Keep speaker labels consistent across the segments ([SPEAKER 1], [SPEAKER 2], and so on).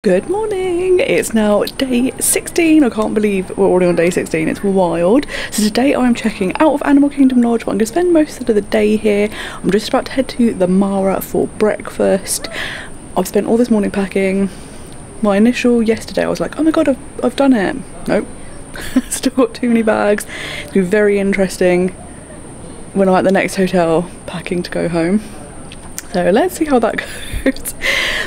[SPEAKER 1] Good morning, it's now day 16. I can't believe we're already on day 16, it's wild. So today I'm checking out of Animal Kingdom Lodge, but I'm going to spend most of the day here. I'm just about to head to the Mara for breakfast. I've spent all this morning packing. My initial yesterday I was like, oh my god, I've done it. Nope, still got too many bags. It's going to be very interesting when I'm at the next hotel packing to go home. So let's see how that goes.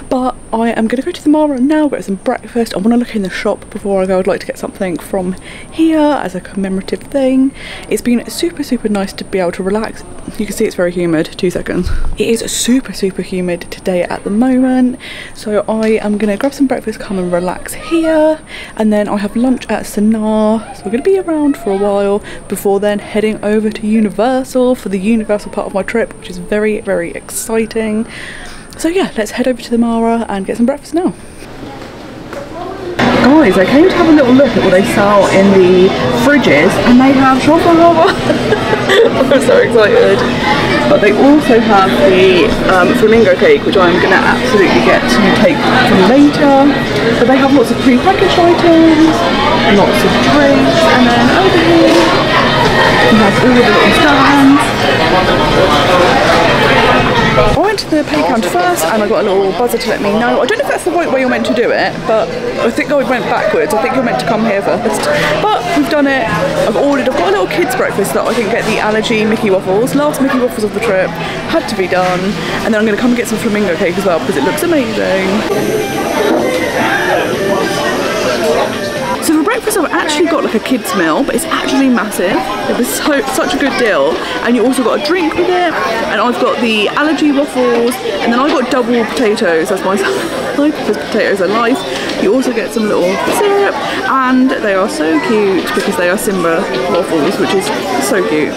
[SPEAKER 1] But I am going to go to the Mara now, get some breakfast. I want to look in the shop before I go. I'd like to get something from here as a commemorative thing. It's been super nice to be able to relax. You can see it's very humid. 2 seconds. It is super humid today at the moment. So I am going to grab some breakfast, come and relax here. And then I have lunch at Sanaa. So we're going to be around for a while before then heading over to Universal for the Universal part of my trip, which is very exciting. So yeah, let's head over to the Mara and get some breakfast now. Guys, I came to have a little look at what they sell in the fridges, and they have truffle lava. I'm so excited. But they also have the flamingo cake, which I'm going to absolutely get to take from later. But they have lots of pre-packaged items, and lots of drinks, and then over here we have all of the little stands. I went to the pay counter first and I got a little buzzer to let me know. I don't know if that's the right way you're meant to do it, but I think I went backwards. I think you're meant to come here first. But we've done it. I've got a little kids breakfast that I can get the allergy Mickey waffles. Last Mickey waffles of the trip. Had to be done. And then I'm going to come and get some flamingo cake as well because it looks amazing. So for breakfast I've actually got like a kids meal, but it's actually massive. It was such a good deal, and you also got a drink with it, and I've got the allergy waffles, and then I got double potatoes. That's my type, because potatoes are life. You also get some little syrup, and they are so cute because they are Simba waffles, which is so cute.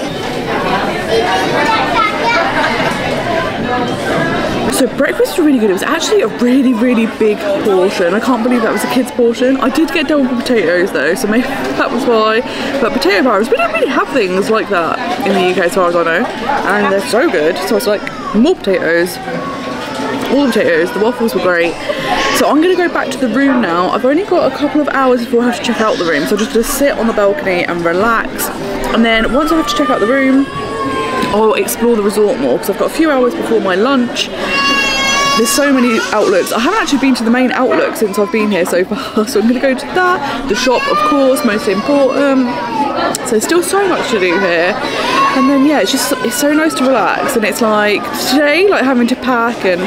[SPEAKER 1] So breakfast was really good. It was actually a really big portion. I can't believe that was a kid's portion. I did get double potatoes though, so maybe that was why. But potato bars, we don't really have things like that in the UK as far as I know. And they're so good. So I was like, more potatoes. All the potatoes. The waffles were great. So I'm going to go back to the room now. I've only got a couple of hours before I have to check out the room. So I'm just going to sit on the balcony and relax. And then once I have to check out the room, I'll explore the resort more because I've got a few hours before my lunch. There's so many outlets. I haven't actually been to the main outlet since I've been here so far, so I'm going to go to that. The shop, of course, most important. So there's still so much to do here. And then yeah, it's so nice to relax. And it's like today, like having to pack and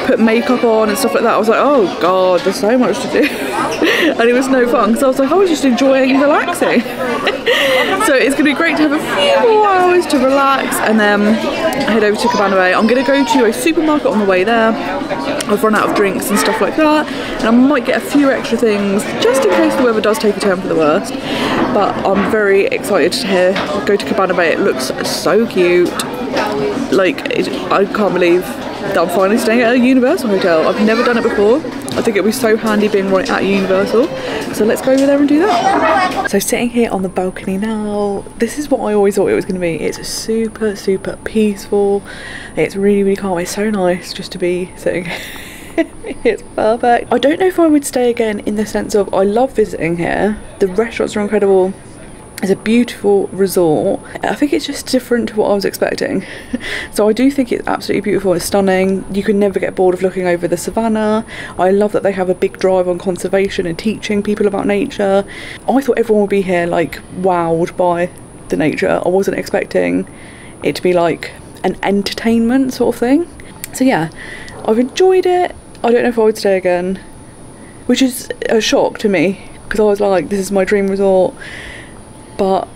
[SPEAKER 1] put makeup on and stuff like that, I was like, oh god, there's so much to do. And it was no fun, so I was like, I was just enjoying relaxing. So it's going to be great to have a few more hours to relax and then head over to Cabana Bay. I'm going to go to a supermarket on the way there. I've run out of drinks and stuff like that, and I might get a few extra things just in case the weather does take a turn for the worst. But I'm very excited to go to Cabana Bay. It looks so cute. Like, I can't believe that I'm finally staying at a Universal hotel. I've never done it before. I think it'll be so handy being right at Universal. So let's go over there and do that. So sitting here on the balcony now, this is what I always thought it was going to be. It's super peaceful. It's really calm. It's so nice just to be sitting here. It's perfect. I don't know if I would stay again in the sense of I love visiting here. The restaurants are incredible. It's a beautiful resort. I think it's just different to what I was expecting. So I do think it's absolutely beautiful. It's stunning. You can never get bored of looking over the savannah. I love that they have a big drive on conservation and teaching people about nature. I thought everyone would be here like wowed by the nature. I wasn't expecting it to be like an entertainment sort of thing. So yeah, I've enjoyed it. I don't know if I would stay again, which is a shock to me because I was like, this is my dream resort. But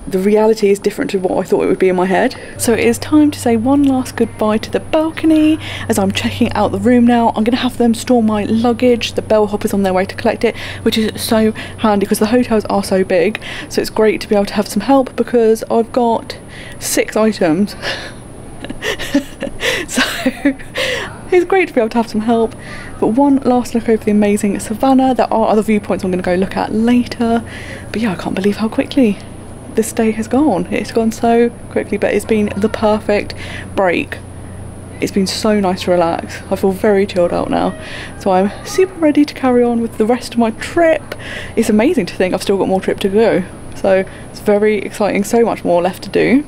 [SPEAKER 1] the reality is different to what I thought it would be in my head. So it is time to say one last goodbye to the balcony as I'm checking out the room now. I'm going to have them store my luggage. The bellhopper's on their way to collect it, which is so handy because the hotels are so big. So it's great to be able to have some help because I've got 6 items. So it's great to be able to have some help. But one last look over the amazing savannah. There are other viewpoints I'm going to go look at later. But yeah, I can't believe how quickly this day has gone. It's gone so quickly, but it's been the perfect break it's been so nice to relax. I feel very chilled out now, so I'm super ready to carry on with the rest of my trip. It's amazing to think I've still got more trip to go, so it's very exciting. So much more left to do.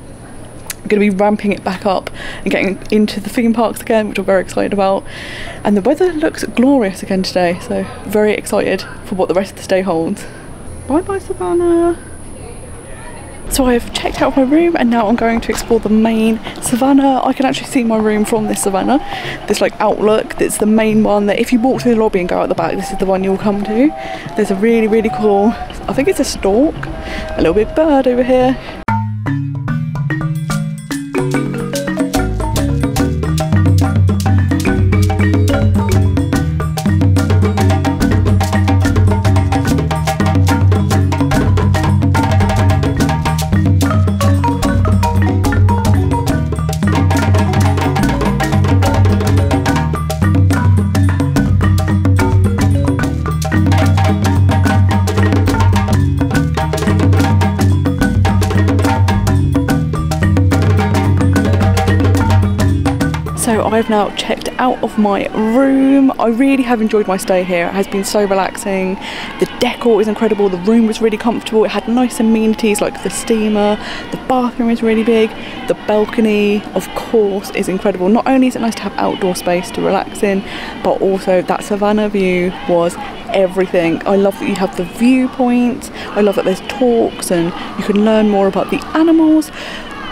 [SPEAKER 1] I'm going to be ramping it back up and getting into the theme parks again, which I'm very excited about. And the weather looks glorious again today, so very excited for what the rest of this day holds. Bye bye Savannah. So I've checked out my room and now I'm going to explore the main Savannah. I can actually see my room from this Savannah, this like outlook. That's the main one that if you walk through the lobby and go out the back, this is the one you'll come to. There's a really cool, I think it's a stork, a little bit bird over here. So I've now checked out of my room. I really have enjoyed my stay here. It has been so relaxing. The decor is incredible. The room was really comfortable. It had nice amenities like the steamer. The bathroom is really big. The balcony, of course, is incredible. Not only is it nice to have outdoor space to relax in, but also that Savannah view was everything. I love that you have the viewpoint. I love that there's talks and you can learn more about the animals.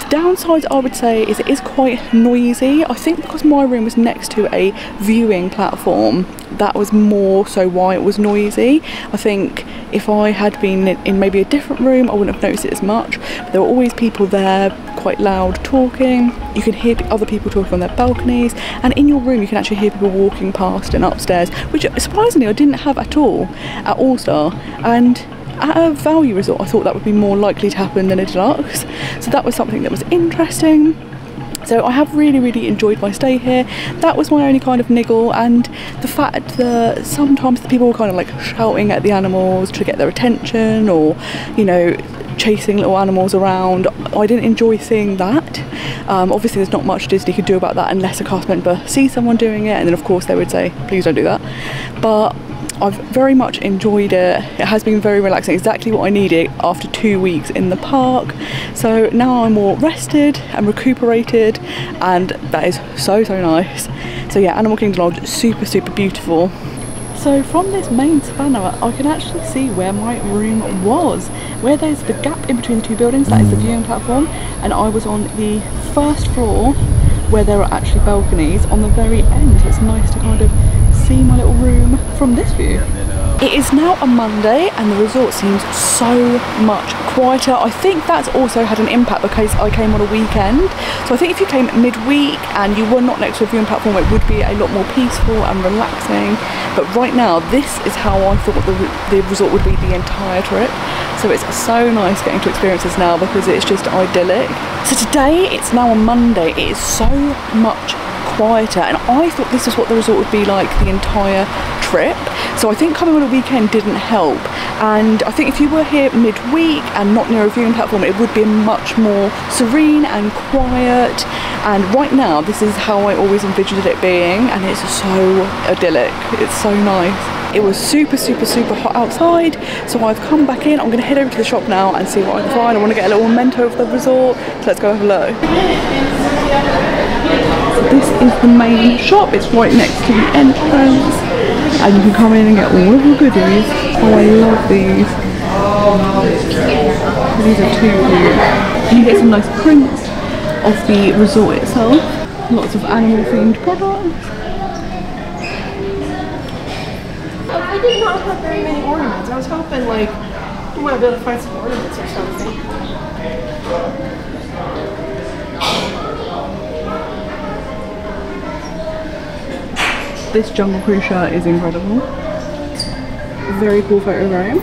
[SPEAKER 1] Downsides I would say is it is quite noisy. I think because my room was next to a viewing platform, that was more so why it was noisy. I think if I had been in maybe a different room I wouldn't have noticed it as much, but there were always people there quite loud talking. You can hear other people talking on their balconies, and in your room you can actually hear people walking past and upstairs, which surprisingly I didn't have at all at All Star. And at a value resort I thought that would be more likely to happen than a deluxe, so that was something that was interesting. So I have really enjoyed my stay here. That was my only kind of niggle, and the fact that sometimes the people were kind of like shouting at the animals to get their attention, or you know, chasing little animals around. I didn't enjoy seeing that. Obviously there's not much Disney could do about that unless a cast member sees someone doing it, and then of course they would say please don't do that. But I've very much enjoyed it. It has been very relaxing, exactly what I needed after 2 weeks in the park. So now I'm more rested and recuperated, and that is so nice. So yeah, Animal Kingdom Lodge, super beautiful. So from this main Savannah I can actually see where my room was, where there's the gap in between the two buildings. That is the viewing platform, and I was on the first floor where there are actually balconies on the very end. It's nice to kind of see my little room from this view. It is now a Monday and the resort seems so much quieter. I think that's also had an impact because I came on a weekend. So I think if you came midweek and you were not next to a viewing platform, it would be a lot more peaceful and relaxing. But right now, this is how I thought the resort would be the entire trip. So it's so nice getting to experience this now because it's just idyllic. So today, it's now a Monday. It is so much quieter, and I thought this is what the resort would be like the entire trip. So I think coming on a weekend didn't help, and I think if you were here midweek and not near a viewing platform, it would be much more serene and quiet. And right now this is how I always envisioned it being, and it's so idyllic. It's so nice. It was super hot outside, so I've come back in. I'm going to head over to the shop now and see what I can find. I want to get a little memento of the resort, so let's go have a look. So this is the main shop. It's right next to the entrance, and you can come in and get all of the goodies. Oh, I love these. These are too cute. You get some nice prints of the resort itself. Lots of animal themed products.
[SPEAKER 2] I did not have very many ornaments. I was hoping like you might be able to find some ornaments or something.
[SPEAKER 1] This Jungle Cruise shirt is incredible. Very cool photo frame.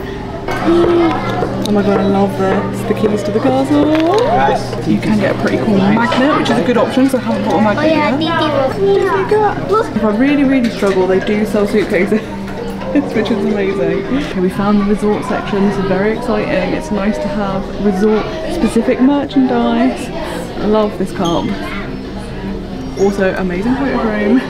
[SPEAKER 1] Oh my god, I love this. The keys to the castle. Yes. You can get a pretty cool magnet, which is a good option because I haven't bought a magnet yet. If I really struggle, they do sell suitcases. Which is amazing. Okay, we found the resort section. This is very exciting. It's nice to have resort specific merchandise. I love this cup. Also amazing photo frame.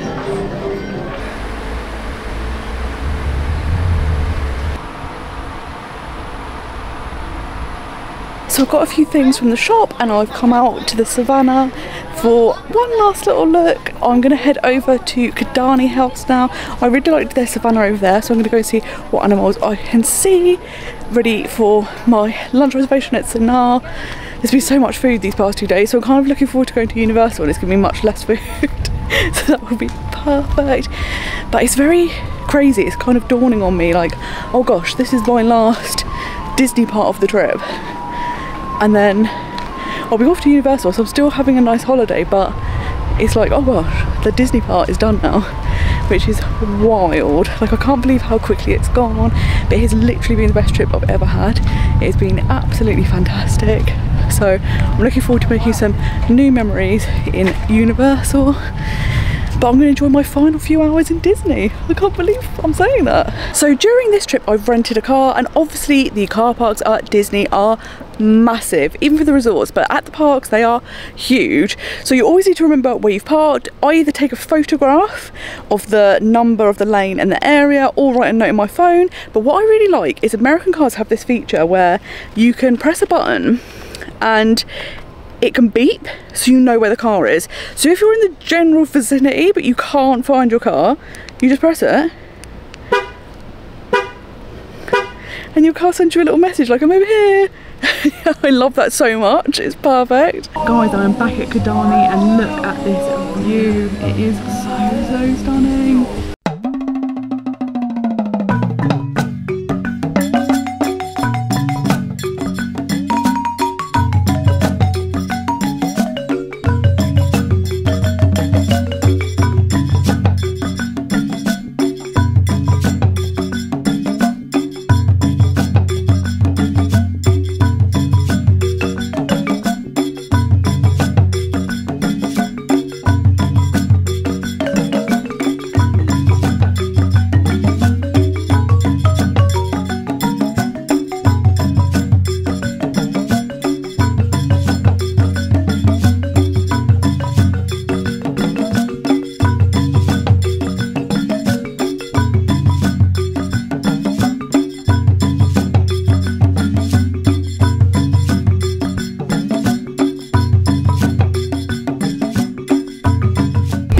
[SPEAKER 1] So I've got a few things from the shop and I've come out to the savannah for one last little look. I'm going to head over to Cabana House now. I really liked their savannah over there, so I'm going to go see what animals I can see. Ready for my lunch reservation at Sanaa. There's been so much food these past 2 days, so I'm kind of looking forward to going to Universal and it's going to be much less food. So that will be perfect. But it's very crazy. It's kind of dawning on me like, oh gosh, this is my last Disney part of the trip. And then I'll be off to Universal, so I'm still having a nice holiday, but it's like, oh gosh, the Disney part is done now, which is wild. Like, I can't believe how quickly it's gone, but it has literally been the best trip I've ever had. It's been absolutely fantastic. So I'm looking forward to making some new memories in Universal. But I'm going to enjoy my final few hours in Disney. I can't believe I'm saying that. So during this trip I've rented a car, and obviously the car parks at Disney are massive, even for the resorts, but at the parks they are huge. So you always need to remember where you've parked. I either take a photograph of the number of the lane and the area, or write a note on my phone. But what I really like is American cars have this feature where you can press a button and it can beep so you know where the car is. So if you're in the general vicinity but you can't find your car, you just press it and your car sends you a little message like, I'm over here. I love that so much, it's perfect. Guys, I am back at Cabana and look at this view. It is so stunning.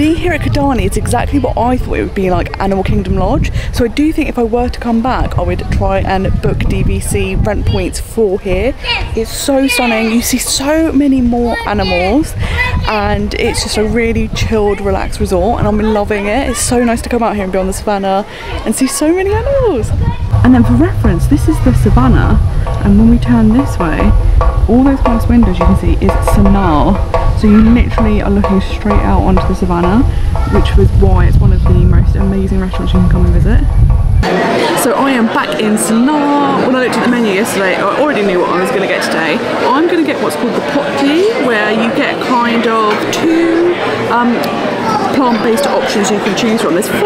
[SPEAKER 1] Here at Cabana, it's exactly what I thought it would be like Animal Kingdom Lodge. So I do think if I were to come back, I would try and book DVC rent points for here. It's so stunning. You see so many more animals and it's just a really chilled, relaxed resort, and I'm loving it. It's so nice to come out here and be on the savannah and see so many animals. And then for reference, this is the savannah, and when we turn this way, all those glass windows you can see is Sanaa. So you literally are looking straight out onto the savannah, which was why it's one of the most amazing restaurants you can come and visit. So I am back in Sanaa. When I looked at the menu yesterday, I already knew what I was going to get today. I'm going to get what's called the potty, where you get kind of two plant-based options you can choose from. There's 4.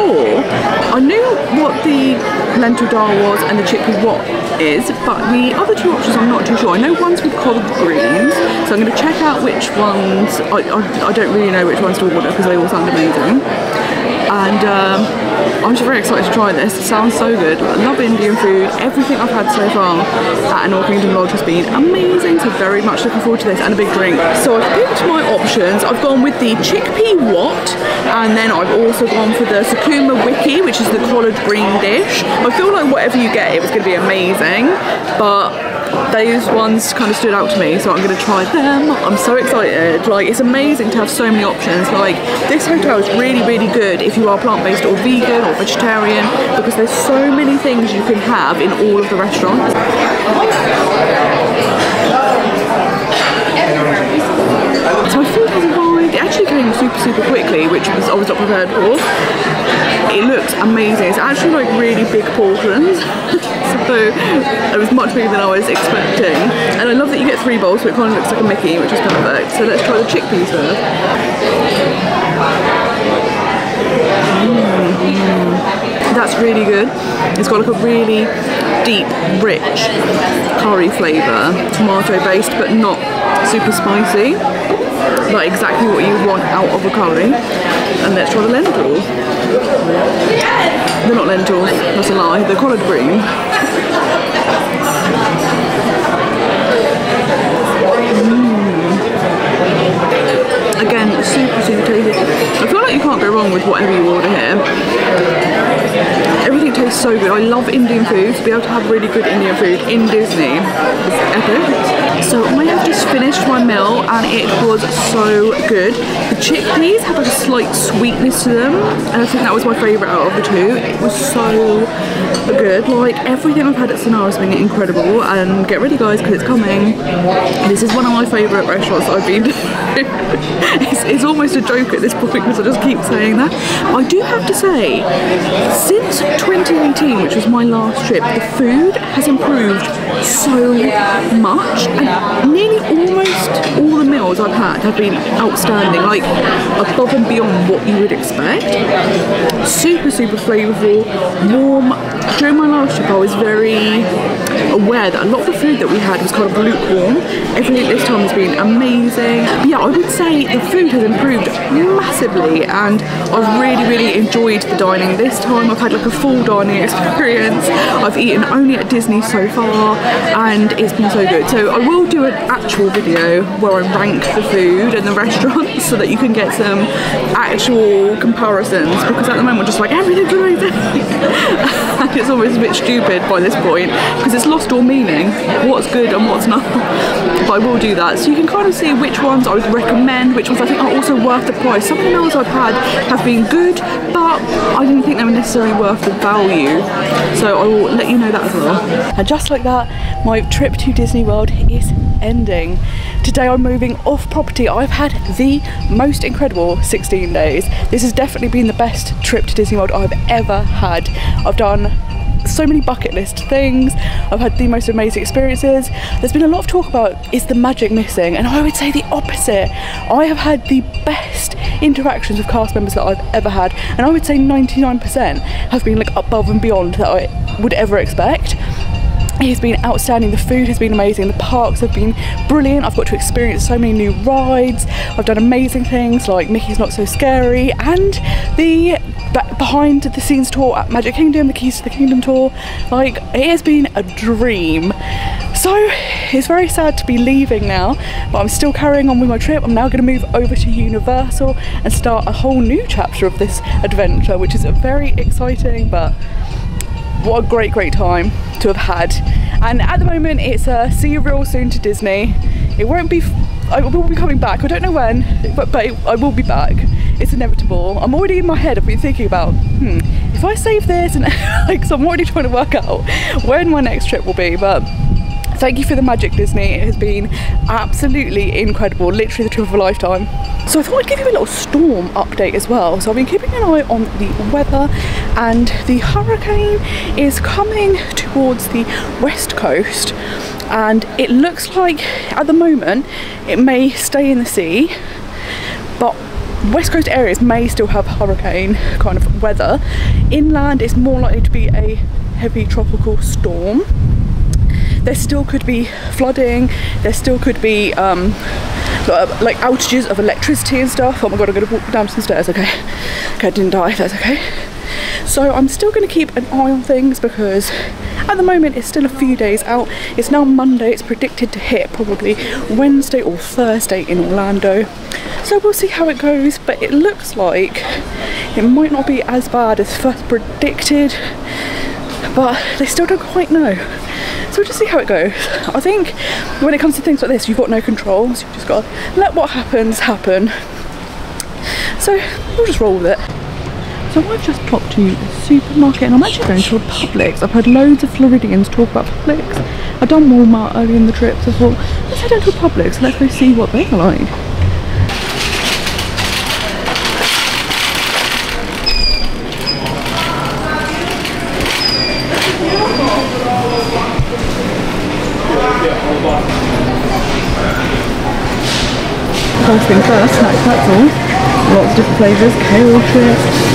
[SPEAKER 1] I knew what the lentil dal was and the chickpea what is, but the other 2 options I'm not too sure. I know one's with collard greens, so I'm going to check out which ones. I don't really know which ones to order because they all sound amazing. And I'm just very excited to try this. It sounds so good. I love Indian food. Everything I've had so far at Animal Kingdom Lodge has been amazing, so very much looking forward to this, and a big drink. So I've picked my options. I've gone with the chickpea what, and then I've also gone for the Sakuma wiki, which is the collard green dish. I feel like whatever you get, it was going to be amazing, but those ones kind of stood out to me, so I'm going to try them. I'm so excited. Like, it's amazing to have so many options. Like, this hotel is really, really good if you are plant-based or vegan or vegetarian, because there's so many things you can have in all of the restaurants. So my food has arrived. It actually came super quickly, which I was not prepared for. It looks amazing. It's actually like really big portions. So it was much bigger than I was expecting. And I love that you get 3 bowls, so it kind of looks like a Mickey, which is perfect. So let's try the chickpeas first. That's really good. It's got like a really deep, rich curry flavour, tomato based, but not super spicy. like exactly what you want out of a curry. And let's try the lentils. They're not lentils, that's a lie, they're collard greens. Again, super tasty. I feel like you can't go wrong with whatever you order here. Everything tastes so good. I love Indian food. To be able to have really good Indian food in Disney is epic. So I have just finished my meal and it was so good. The chickpeas have like a slight sweetness to them, and I think that was my favourite out of the two. It was so good. Like everything I've had at Sonara has been incredible, and get ready guys because it's coming. This is one of my favourite restaurants that I've been to. It's almost a joke at this point because I just keep saying that. I do have to say, since 2018, which was my last trip, the food has improved so much, and nearly almost all the meals I've had have been outstanding, like above and beyond what you would expect. Super flavourful, warm. During my last trip I was very aware that a lot of the food that we had was kind of lukewarm. Everything this time has been amazing. But yeah, I would say the food has improved massively, and I've really enjoyed the dining this time. I've had like a full dining experience. I've eaten only at Disney so far and it's been so good. So I will do an actual video where I rank the food and the restaurants so that you can get some actual comparisons, because at the moment we're just like everything's amazing. And it's almost a bit stupid by this point because it's lost all meaning, what's good and what's not. But I will do that so you can kind of see which ones I would recommend, which ones I think are also worth the price. Some of the meals I've had have been good, but I didn't think they were necessarily worth the value, so I will let you know that as well. And just like that, my trip to Disney World is ending. Today I'm moving off property. I've had the most incredible 16 days. This has definitely been the best trip to Disney World I've ever had. I've done so many bucket list things. I've had the most amazing experiences. There's been a lot of talk about is the magic missing, and I would say the opposite. I have had the best interactions with cast members that I've ever had, and I would say 99% have been like above and beyond that I would ever expect. It's been outstanding. The food has been amazing. The parks have been brilliant. I've got to experience so many new rides. I've done amazing things like Mickey's Not So Scary and the behind the scenes tour at Magic Kingdom, the Keys to the Kingdom tour. Like, it has been a dream. So it's very sad to be leaving now, but I'm still carrying on with my trip. I'm now going to move over to Universal and start a whole new chapter of this adventure, which is very exciting. But what a great time to have had. And at the moment it's see you real soon to Disney. It won't be, I will be coming back, I don't know when, but I will be back. It's inevitable. I'm already in my head, I've been thinking about if I save this, and like, so I'm already trying to work out when my next trip will be. But thank you for the magic, Disney. It has been absolutely incredible, literally the trip of a lifetime. So I thought I'd give you a little storm update as well. So I've been keeping an eye on the weather, and the hurricane is coming towards the west coast, and it looks like at the moment it may stay in the sea, but west coast areas may still have hurricane kind of weather. Inland is more likely to be a heavy tropical storm. There still could be flooding, there still could be like outages of electricity and stuff. Oh my god, I'm gonna walk down some stairs. Okay, I didn't die, that's okay. So I'm still going to keep an eye on things because at the moment it's still a few days out. It's now Monday, it's predicted to hit probably Wednesday or Thursday in Orlando. So we'll see how it goes, but it looks like it might not be as bad as first predicted, but they still don't quite know. So we'll just see how it goes. I think when it comes to things like this, you've got no control, so you've just got to let what happens happen. So we'll just roll with it. So I've just popped to the supermarket and I'm actually going to a Publix. I've heard loads of Floridians talk about Publix. I've done Walmart early in the trip, so I thought, let's head down to a Publix, let's go see what they're like. First thing first, snacks, that's all. Lots of different flavours, kale chips.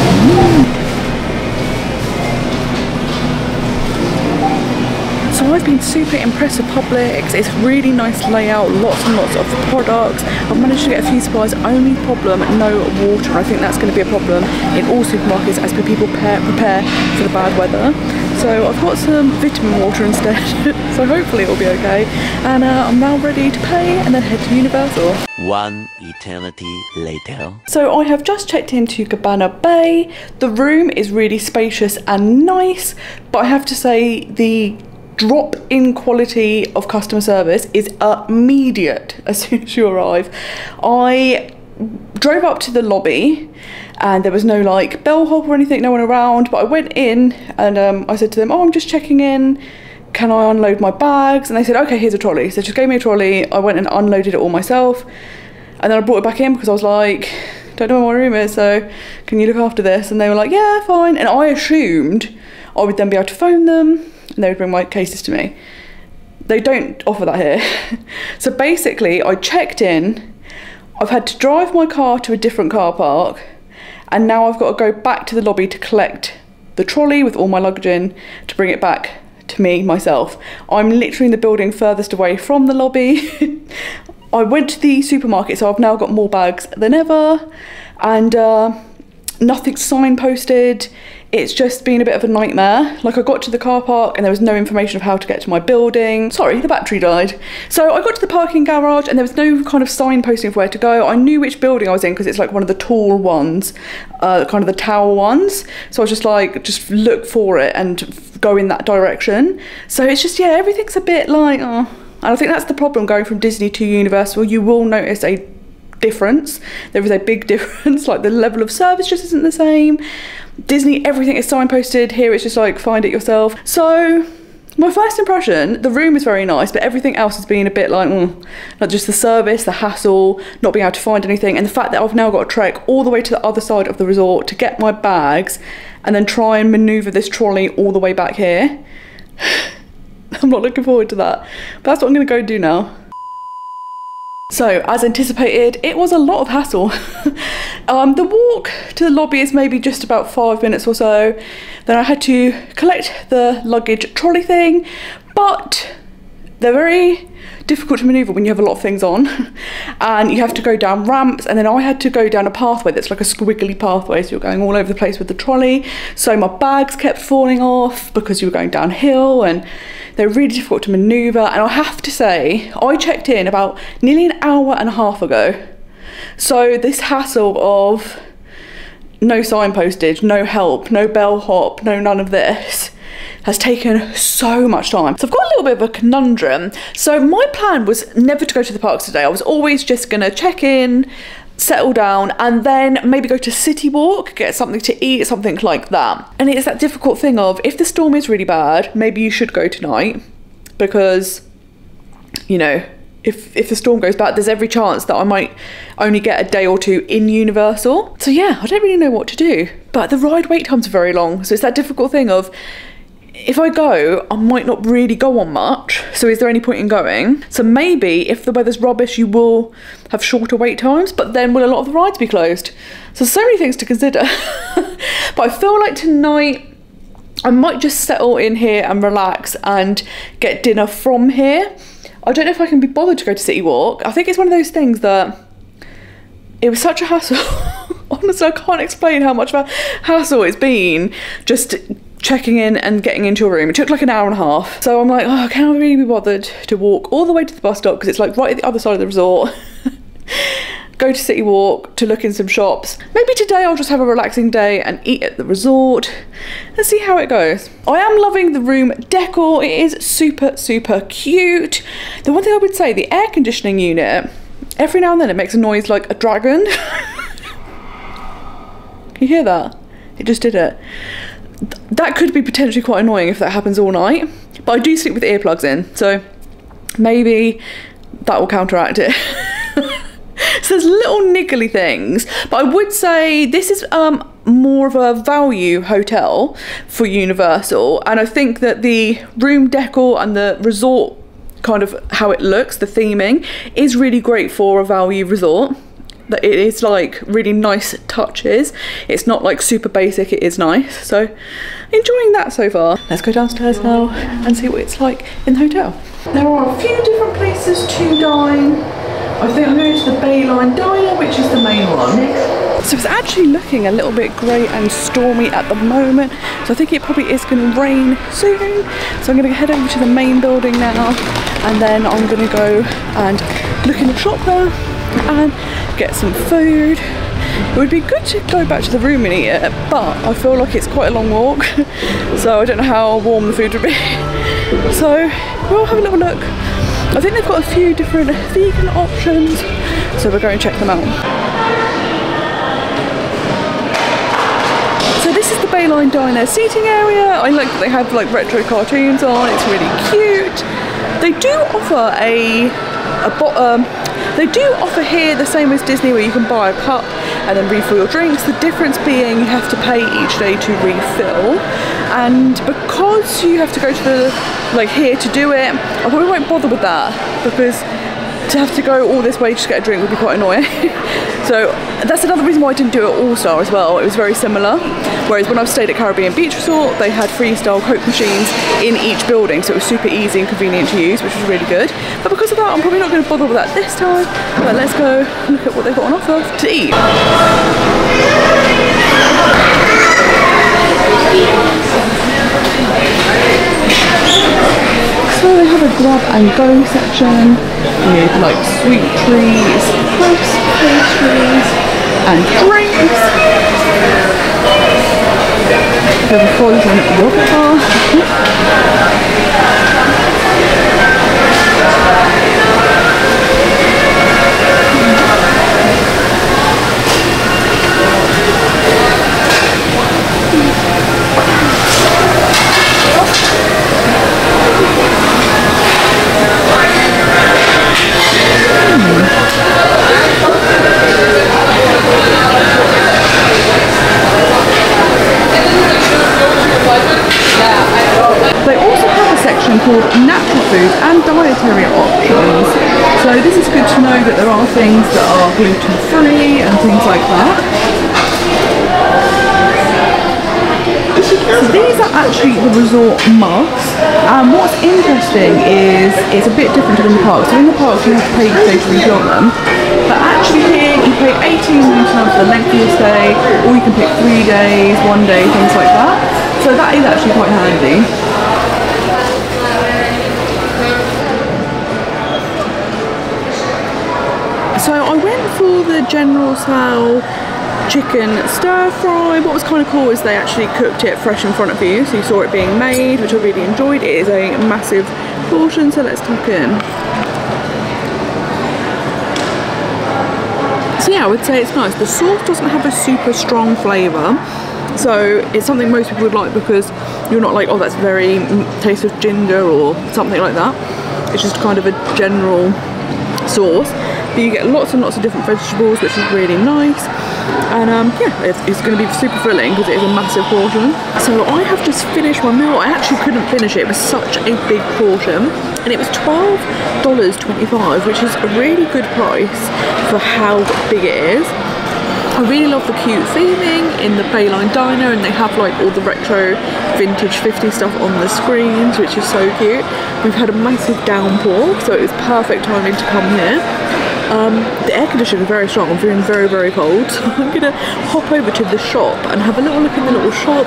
[SPEAKER 1] So I've been super impressed with Publix. It's really nice layout, lots and lots of products. I've managed to get a few supplies. Only problem, no water. I think that's going to be a problem in all supermarkets as people prepare for the bad weather. So I've got some vitamin water instead, so hopefully it'll be okay. And I'm now ready to pay and then head to Universal.
[SPEAKER 3] One eternity later.
[SPEAKER 1] So I have just checked into Cabana Bay. The room is really spacious and nice, but I have to say the drop in quality of customer service is immediate as soon as you arrive. I drove up to the lobby and there was no like bellhop or anything, no one around, but I went in and I said to them, oh, I'm just checking in, can I unload my bags? And they said, okay, here's a trolley. So they just gave me a trolley. I went and unloaded it all myself, and then I brought it back in because I was like, don't know where my room is, so can you look after this? And they were like, yeah, fine. And I assumed I would then be able to phone them and they would bring my cases to me. They don't offer that here. So basically I checked in, I've had to drive my car to a different car park, and now I've got to go back to the lobby to collect the trolley with all my luggage in to bring it back to me myself. I'm literally in the building furthest away from the lobby. I went to the supermarket, so I've now got more bags than ever, and nothing's signposted. It's just been a bit of a nightmare. Like, I got to the car park and there was no information of how to get to my building. Sorry, the battery died. So I got to the parking garage and there was no kind of signposting of where to go. I knew which building I was in because it's like one of the tall ones, kind of the tower ones. So I was just like, just look for it and go in that direction. So it's just, yeah, everything's a bit like, oh. And I think that's the problem going from Disney to Universal. You will notice a difference. There is a big difference. Like, the level of service just isn't the same. Disney, everything is signposted. Here it's just like, find it yourself. So my first impression, the room is very nice, but everything else has been a bit like, not just the service, the hassle, not being able to find anything, and the fact that I've now got to trek all the way to the other side of the resort to get my bags and then try and maneuver this trolley all the way back here. I'm not looking forward to that, but that's what I'm going to go do now. So, as anticipated, it was a lot of hassle. The walk to the lobby is maybe just about 5 minutes or so. Then I had to collect the luggage trolley thing, but they're very difficult to manoeuvre when you have a lot of things on. And you have to go down ramps, and then I had to go down a pathway that's like a squiggly pathway, so you're going all over the place with the trolley. So my bags kept falling off because you were going downhill, and they're really difficult to manoeuvre. And I have to say, I checked in about nearly an hour and a half ago. So this hassle of no signpostage, no help, no bellhop, no none of this has taken so much time. So I've got a little bit of a conundrum. So my plan was never to go to the parks today. I was always just gonna check in, settle down, and then maybe go to City Walk, get something to eat, something like that. And it's that difficult thing of, if the storm is really bad, maybe you should go tonight, because, you know, if the storm goes bad, there's every chance that I might only get a day or two in Universal. So yeah, I don't really know what to do. But the ride wait times are very long, so it's that difficult thing of, if I go, I might not really go on much, so is there any point in going? So maybe if the weather's rubbish, you will have shorter wait times, but then will a lot of the rides be closed? So many things to consider. But I feel like tonight I might just settle in here and relax and get dinner from here. I don't know if I can be bothered to go to City Walk. I think it's one of those things that it was such a hassle. Honestly, I can't explain how much of a hassle it's been just checking in and getting into your room. It took like an hour and a half. So I'm like, oh, can I really be bothered to walk all the way to the bus stop, because it's like right at the other side of the resort. Go to City Walk to look in some shops. Maybe today I'll just have a relaxing day and eat at the resort. Let's see how it goes. I am loving the room decor. It is super, super cute. The one thing I would say, the air conditioning unit, every now and then it makes a noise like a dragon. Can you hear that? It just did it. That could be potentially quite annoying if that happens all night, but I do sleep with earplugs in, so maybe that will counteract it. So there's little niggly things, but I would say this is more of a value hotel for Universal, and I think that the room decor and the resort, kind of how it looks, the theming, is really great for a value resort. that it is like really nice touches. It's not like super basic, it is nice. So enjoying that so far. Let's go downstairs now and see what it's like in the hotel. There are a few different places to dine. I think I'm going to the Bayline Diner, which is the main one. So it's actually looking a little bit grey and stormy at the moment, so I think it probably is going to rain soon. So I'm going to head over to the main building now, and then I'm going to go and look in the shop there and get some food. It would be good to go back to the room and eat it, but I feel like it's quite a long walk, so I don't know how warm the food would be. So we'll have a little look. I think they've got a few different vegan options, so we'll go and check them out. So this is the Bayline Diner seating area. I like that they have like retro cartoons on. It's really cute. They do offer they do offer here the same as Disney, where you can buy a cup and then refill your drinks. The difference being you have to pay each day to refill, and because you have to go to the here to do it, I probably won't bother with that, because to have to go all this way just to get a drink would be quite annoying. So that's another reason why I didn't do it at All Star as well. It was very similar. Whereas when I've stayed at Caribbean Beach Resort, they had freestyle Coke machines in each building, so it was super easy and convenient to use, which was really good. But because of that, I'm probably not going to bother with that this time. But let's go look at what they've got on offer to eat. So they have a grab and go section with like sweet treats, crepes, pastries and drinks. They have a frozen yogurt bar. They also have a section called natural food and dietary options. So this is good to know that there are things that are gluten free and things like that. So these are actually the resort mugs, and what's interesting is it's a bit different than in the parks. So in the parks you have to pay each day to refill them, but actually here you pay $18.99 for the length of your stay, or you can pick 3 days, 1 day, things like that. So that is actually quite handy. So I went for the General Tso chicken stir fry. What was kind of cool is they actually cooked it fresh in front of you, so you saw it being made, which I really enjoyed. It is a massive portion, so let's tuck in. So yeah, I would say it's nice. The sauce doesn't have a super strong flavour, so it's something most people would like, because you're not like, oh, that's very taste of ginger or something like that. It's just kind of a general sauce, but you get lots and lots of different vegetables, which is really nice. And yeah, it's going to be super filling because it is a massive portion. So I have just finished my meal. I actually couldn't finish it. It was such a big portion, and it was $12.25, which is a really good price for how big it is. I really love the cute theming in the Bayline Diner, and they have like all the retro vintage 50s stuff on the screens, which is so cute. We've had a massive downpour, so it was perfect timing to come here. The air conditioning is very strong. I'm feeling very, very cold, so I'm gonna hop over to the shop and have a little look in the little shop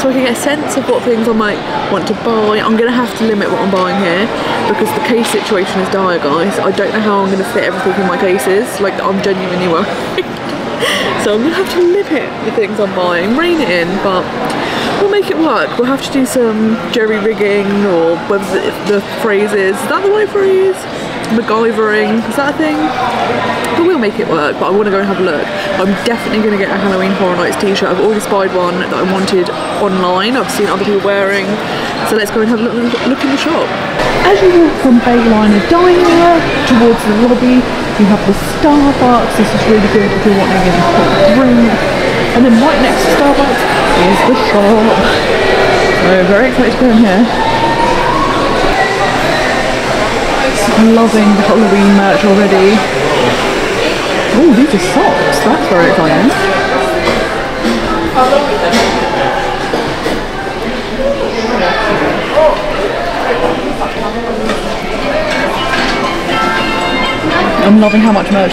[SPEAKER 1] so I can get a sense of what things I might want to buy. I'm gonna have to limit what I'm buying here because the case situation is dire, guys. I don't know how I'm gonna fit everything in my cases. Like, I'm genuinely worried. So I'm gonna have to limit the things I'm buying, rein it in, but we'll make it work. We'll have to do some jerry rigging, or whatever the phrase is. Is that the right phrase? MacGyvering, is that a thing? But we'll make it work. But I want to go and have a look. I'm definitely going to get a Halloween Horror Nights t-shirt. I've already spied one that I wanted online. I've seen other people wearing. So let's go and have a look in the shop. As you walk from Bayline Diner towards the lobby, you have the Starbucks. This is really good if you're wanting a hot drink. And then right next to Starbucks is the shop. So very excited to go in here. Loving the Halloween merch already. Oh, these are socks. That's very exciting. I'm loving how much merch.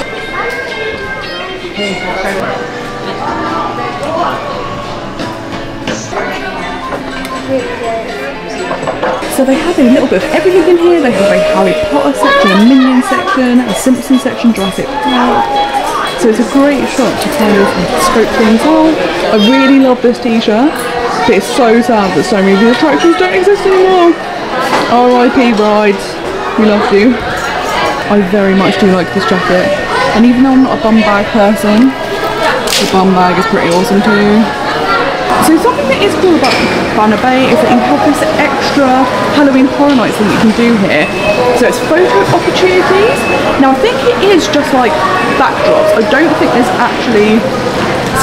[SPEAKER 1] So they have a little bit of everything in here. They have a Harry Potter section, a Minion section, a Simpsons section, Jurassic Park. So it's a great shop to kind of scope things out. I really love this t-shirt, but it's so sad that so many of the attractions don't exist anymore. R.I.P. rides, we loved you. I very much do like this jacket, and even though I'm not a bum bag person, the bum bag is pretty awesome too. So something that is cool about Cabana Bay is that you have this extra Halloween Horror Nights thing you can do here. So it's photo opportunities. Now I think it is just like backdrops. I don't think there's actually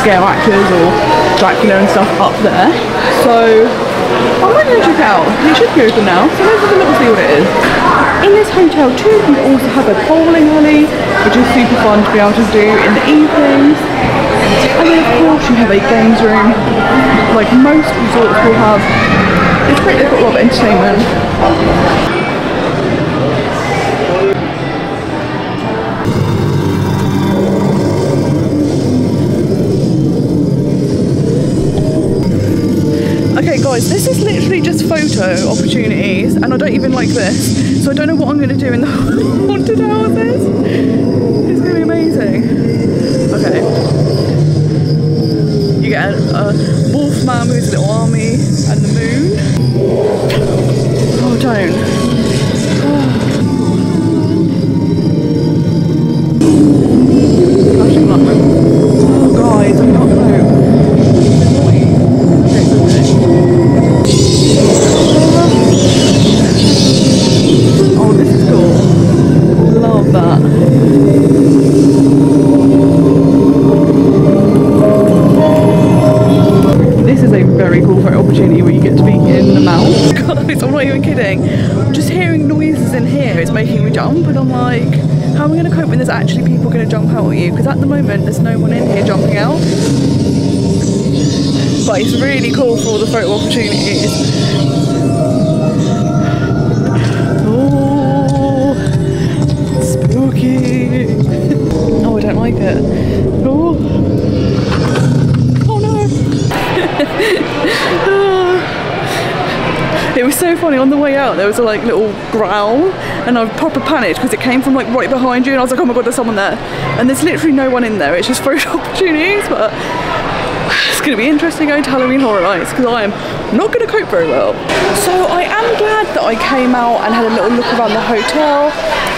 [SPEAKER 1] scare actors or Dracula and stuff up there. So I'm going to check it out. It should be open now, so let's have a look and see what it is. In this hotel too, you also have a bowling alley, which is super fun to be able to do in the evenings. And then of course you have a games room, like most resorts will have. It's great, they've got a lot of entertainment. Okay guys, this is literally just photo opportunities, and I don't even like this, so I don't know what I'm going to do in the haunted houses. It's going to be amazing. Okay. You get a wolf man with his little army and the moon. Oh, don't. Oh guys, I can't cope. Oh, this is cool. Love that. This is a very cool photo opportunity where you get to be in the mouth. Guys, I'm not even kidding. Just hearing noises in here is making me jump, and I'm like, how am I going to cope when there's actually people going to jump out at you? Because at the moment there's no one in here jumping out. But it's really cool for all the photo opportunities. Oh, spooky. Oh, I don't like it. Oh, oh no. It was so funny, on the way out there was a like little growl, and I proper panicked because it came from like right behind you, and I was like, oh my god, there's someone there, and there's literally no one in there. It's just photo opportunities. But it's going to be interesting going to Halloween Horror Nights because I am not going to cope very well. So I am glad that I came out and had a little look around the hotel,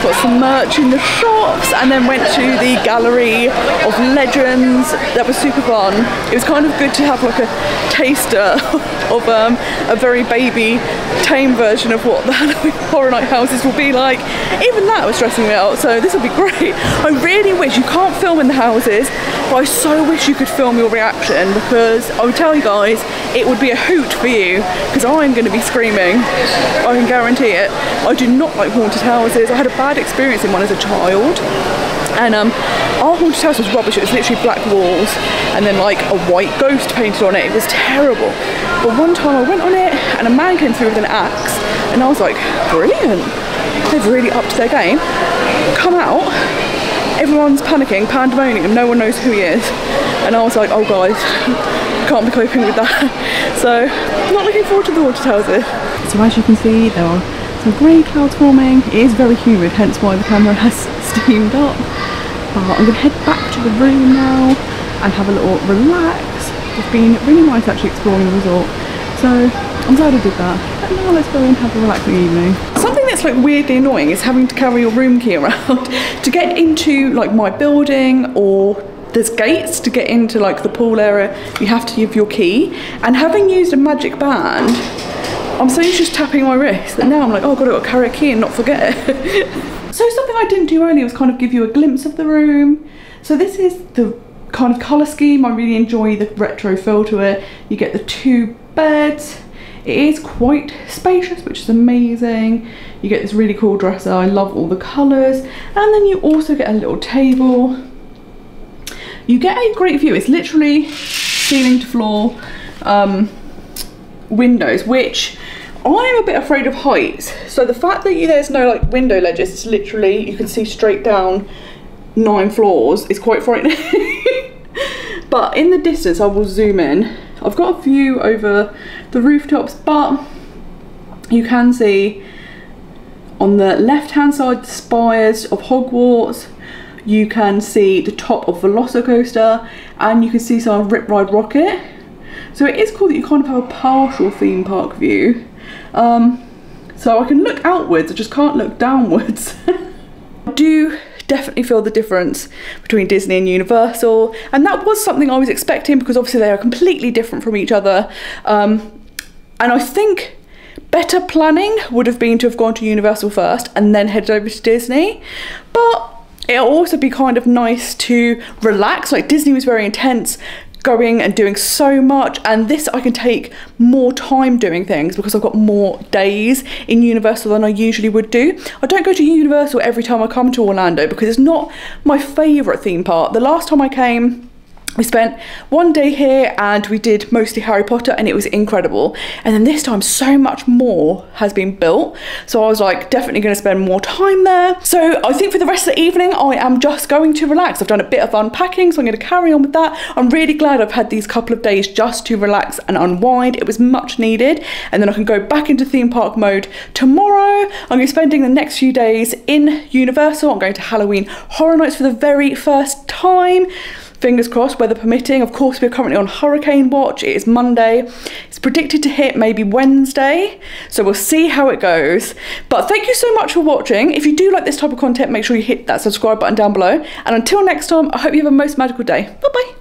[SPEAKER 1] got some merch in the shops, and then went to the gallery of legends. That was super fun. It was kind of good to have like a taster of a very baby tame version of what the Halloween Horror Night houses will be like. Even that was stressing me out, so this will be great. I really wish, you can't film in the houses, but I so wish you could film your reaction, because I would tell you guys, it would be a hoot for you, because I'm going to be screaming. I can guarantee it. I do not like haunted houses. I had a bad experience in one as a child, and our haunted house was rubbish. It was literally black walls and then like a white ghost painted on it. It was terrible. But one time I went on it and a man came through with an axe, and I was like, brilliant, they've really upped their game. Come out, everyone's panicking, pandemonium, no one knows who he is, and I was like, oh guys, can't be coping with that. So not looking forward to the haunted houses. So as you can see, there are some grey clouds forming. It is very humid, hence why the camera has steamed up. But I'm going to head back to the room now and have a little relax. It's been really nice actually exploring the resort, so I'm glad I did that. And now let's go and have a relaxing evening. Something that's like weirdly annoying is having to carry your room key around to get into like my building, or there's gates to get into like the pool area. You have to give your key, and having used a magic band, I'm so used to just tapping my wrist that now I'm like, oh god, I've got to carry a key and not forget it. So something I didn't do earlier was kind of give you a glimpse of the room. So this is the kind of colour scheme. I really enjoy the retro feel to it. You get the 2 beds. It is quite spacious, which is amazing. You get this really cool dresser. I love all the colours. And then you also get a little table you get a great view. It's literally ceiling to floor windows, which I'm a bit afraid of heights. So the fact that there's no like window ledges, it's literally, you can see straight down 9 floors, is quite frightening. But in the distance, I will zoom in. I've got a view over the rooftops, but you can see on the left-hand side the spires of Hogwarts. You can see the top of Velocicoaster, and you can see some of Rip Ride Rocket. So it is cool that you kind of have a partial theme park view. So I can look outwards, I just can't look downwards. I do definitely feel the difference between Disney and Universal, and that was something I was expecting because obviously they are completely different from each other. And I think better planning would have been to have gone to Universal first and then headed over to Disney. But it'll also be kind of nice to relax. Like Disney was very intense, going and doing so much, and this I can take more time doing things because I've got more days in Universal than I usually would do. I don't go to Universal every time I come to Orlando because it's not my favourite theme park. The last time I came, we spent one day here and we did mostly Harry Potter, and it was incredible. And then this time so much more has been built, so I was like definitely going to spend more time there. So I think for the rest of the evening I am just going to relax. I've done a bit of unpacking, so I'm going to carry on with that. I'm really glad I've had these couple of days just to relax and unwind. It was much needed, and then I can go back into theme park mode tomorrow. I'm going to be spending the next few days in Universal. I'm going to Halloween Horror Nights for the very first time. Fingers crossed, weather permitting. Of course, we're currently on hurricane watch. It is Monday. It's predicted to hit maybe Wednesday, so we'll see how it goes. But thank you so much for watching. If you do like this type of content, make sure you hit that subscribe button down below. And until next time, I hope you have a most magical day. Bye bye.